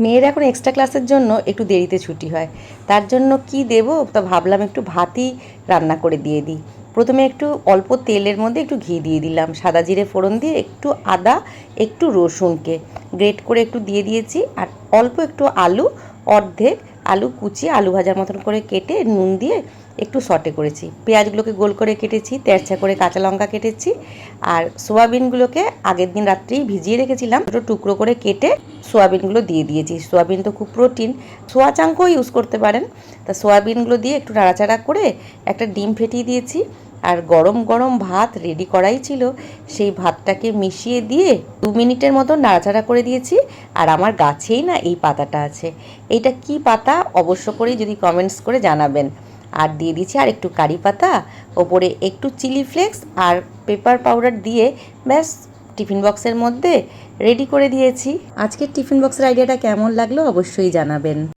মেয়ের এখন এক্সট্রা ক্লাসের জন্য একটু দেরিতে ছুটি হয়, তার জন্য কি দেব তা ভাবলাম একটু ভাতই রান্না করে দিয়ে দিই। প্রথমে একটু অল্প তেলের মধ্যে একটু ঘি দিয়ে দিলাম, সাদা জিরে ফোড়ন দিয়ে একটু আদা একটু রসুনকে গ্রেট করে একটু দিয়ে দিয়েছি, আর অল্প একটু আলু, অর্ধেক আলু কুচিয়ে আলু ভাজার মতন করে কেটে নুন দিয়ে একটু সটে করেছি। পেঁয়াজগুলোকে গোল করে কেটেছি, তেরছা করে কাঁচা লঙ্কা কেটেছি, আর সোয়াবিনগুলোকে আগের দিন রাত্রেই ভিজিয়ে রেখেছিলাম, ছোটো টুকরো করে কেটে সোয়াবিনগুলো দিয়ে দিয়েছি। সোয়াবিন তো খুব প্রোটিন, সোয়া চাঙ্কও ইউজ করতে পারেন। তা সোয়াবিনগুলো দিয়ে একটু নাড়াচাড়া করে একটা ডিম ফেটিয়ে দিয়েছি, আর গরম গরম ভাত রেডি করাই ছিল, সেই ভাতটাকে মিশিয়ে দিয়ে 2 মিনিটের মতো নাড়াচাড়া করে দিয়েছি। আর আমার গাছেই না এই পাতাটা আছে, এইটা কি পাতা অবশ্য করেই যদি কমেন্টস করে জানাবেন। আর দিয়ে দিয়েছি আর একটু কারি পাতা, ওপরে একটু চিলি ফ্লেক্স আর পেপার পাউডার দিয়ে ব্যাস টিফিন বক্সের মধ্যে রেডি করে দিয়েছি। আজকের টিফিন বক্সের আইডিয়াটা কেমন লাগলো অবশ্যই জানাবেন।